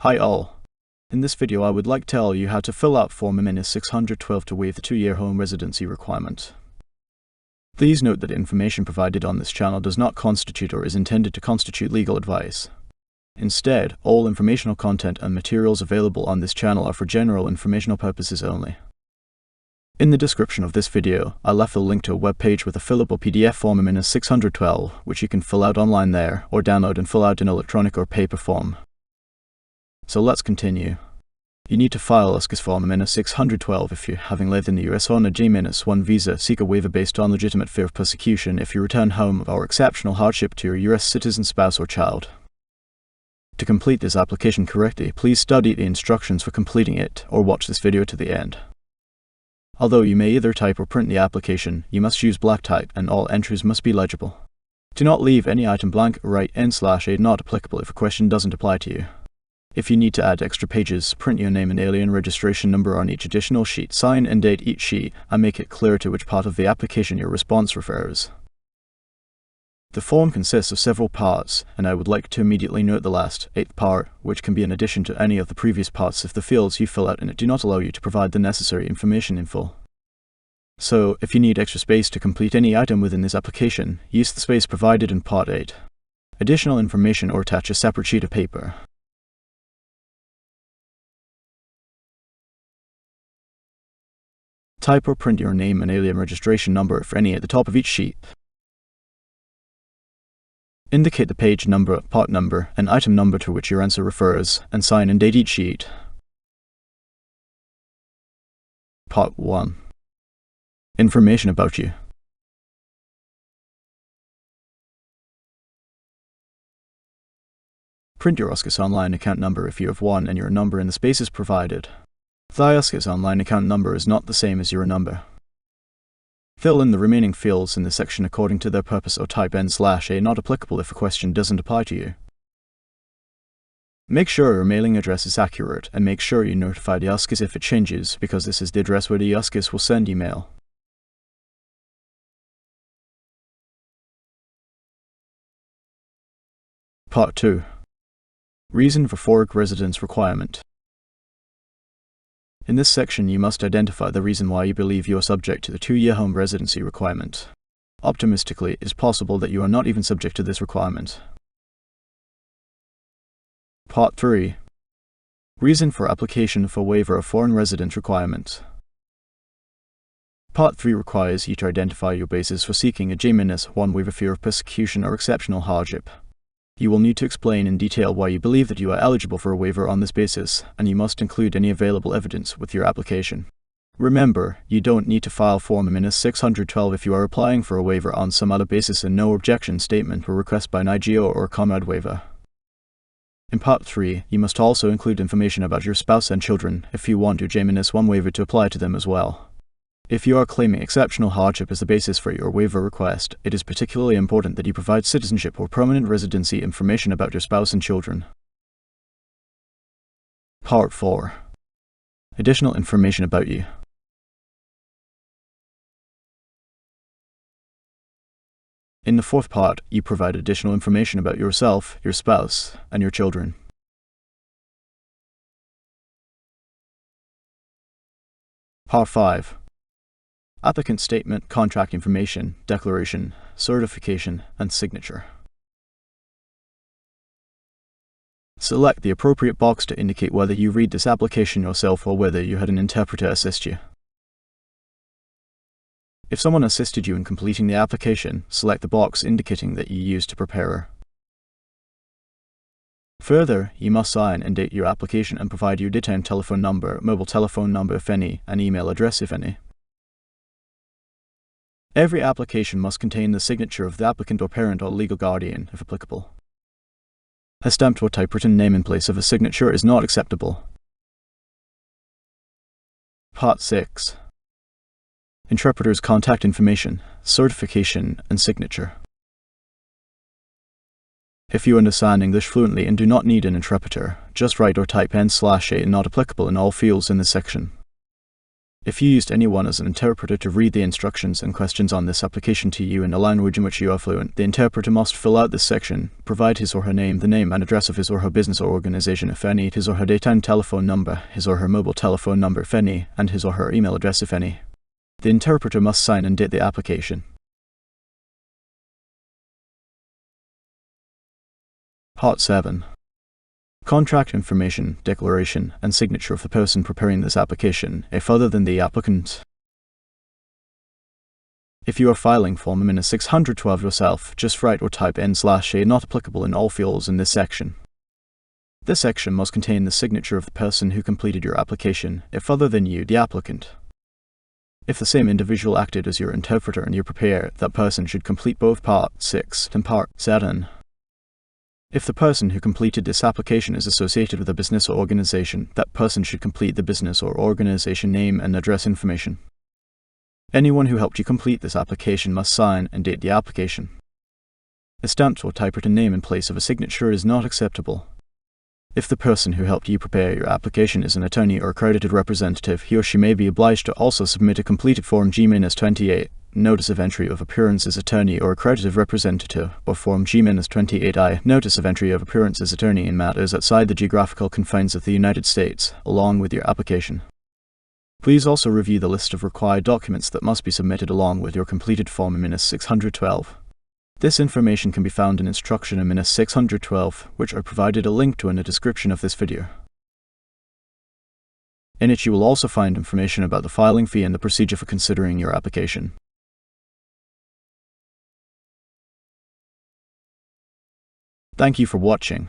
Hi all. In this video I would like to tell you how to fill out Form I-612 to waive the 2-year home residency requirement. Please note that the information provided on this channel does not constitute or is intended to constitute legal advice. Instead, all informational content and materials available on this channel are for general informational purposes only. In the description of this video, I left a link to a web page with a fillable PDF form I-612, which you can fill out online there, or download and fill out in electronic or paper form. So let's continue. You need to file USCIS form I-612 if you, having lived in the US on a J-1 visa, seek a waiver based on legitimate fear of persecution if you return home or exceptional hardship to your US citizen spouse or child. To complete this application correctly, please study the instructions for completing it or watch this video to the end. Although you may either type or print the application, you must use black type and all entries must be legible. Do not leave any item blank or write N/A not applicable if a question doesn't apply to you. If you need to add extra pages, print your name and alien registration number on each additional sheet, sign and date each sheet, and make it clear to which part of the application your response refers. The form consists of several parts, and I would like to immediately note the last, 8th part, which can be in addition to any of the previous parts if the fields you fill out in it do not allow you to provide the necessary information in full. So, if you need extra space to complete any item within this application, use the space provided in Part 8. Additional information or attach a separate sheet of paper. Type or print your name and alien registration number, if any, at the top of each sheet. Indicate the page number, part number, and item number to which your answer refers, and sign and date each sheet. Part 1. Information about you. Print your USCIS online account number if you have one and your number in the spaces provided. The USCIS online account number is not the same as your number. Fill in the remaining fields in this section according to their purpose or type N/A not applicable if a question doesn't apply to you. Make sure your mailing address is accurate and make sure you notify the USCIS if it changes, because this is the address where the USCIS will send email. Part 2. Reason for foreign residence requirement. In this section, you must identify the reason why you believe you are subject to the 2-year home residency requirement. Optimistically, it is possible that you are not even subject to this requirement. Part 3. Reason for application for waiver of foreign residence requirement. Part 3 requires you to identify your basis for seeking a J-1 waiver fear of persecution or exceptional hardship. You will need to explain in detail why you believe that you are eligible for a waiver on this basis, and you must include any available evidence with your application. Remember, you don't need to file Form I-612 if you are applying for a waiver on some other basis and no objection statement or request by an IGO or Comrade waiver. In Part 3, you must also include information about your spouse and children if you want your J-1 waiver to apply to them as well. If you are claiming exceptional hardship as the basis for your waiver request, it is particularly important that you provide citizenship or permanent residency information about your spouse and children. Part 4. Additional information about you. In the 4th part, you provide additional information about yourself, your spouse, and your children. Part 5. Applicant statement, contract information, declaration, certification, and signature. Select the appropriate box to indicate whether you read this application yourself or whether you had an interpreter assist you. If someone assisted you in completing the application, select the box indicating that you used to prepare her. Further, you must sign and date your application and provide your detained telephone number, mobile telephone number if any, and email address if any. Every application must contain the signature of the applicant or parent or legal guardian, if applicable. A stamped or typewritten name in place of a signature is not acceptable. Part 6. Interpreter's contact information, certification, and signature. If you understand English fluently and do not need an interpreter, just write or type N/A not applicable in all fields in this section. If you used anyone as an interpreter to read the instructions and questions on this application to you in a language in which you are fluent, the interpreter must fill out this section, provide his or her name, the name and address of his or her business or organization if any, his or her daytime telephone number, his or her mobile telephone number if any, and his or her email address if any. The interpreter must sign and date the application. Part 7. Contract information, declaration, and signature of the person preparing this application, if other than the applicant. If you are filing Form M-612 yourself, just write or type N/A not applicable in all fields in this section. This section must contain the signature of the person who completed your application, if other than you, the applicant. If the same individual acted as your interpreter and you prepare, that person should complete both Part 6 and Part 7. If the person who completed this application is associated with a business or organization, that person should complete the business or organization name and address information. Anyone who helped you complete this application must sign and date the application. A stamped or typewritten name in place of a signature is not acceptable. If the person who helped you prepare your application is an attorney or accredited representative, he or she may be obliged to also submit a completed Form G-28, Notice of Entry of Appearance as Attorney or Accredited Representative, or Form G-28I, Notice of Entry of Appearance as Attorney in matters outside the geographical confines of the United States, along with your application. Please also review the list of required documents that must be submitted along with your completed Form M-612. This information can be found in Instruction M-612, which I provided a link to in the description of this video. In it you will also find information about the filing fee and the procedure for considering your application. Thank you for watching.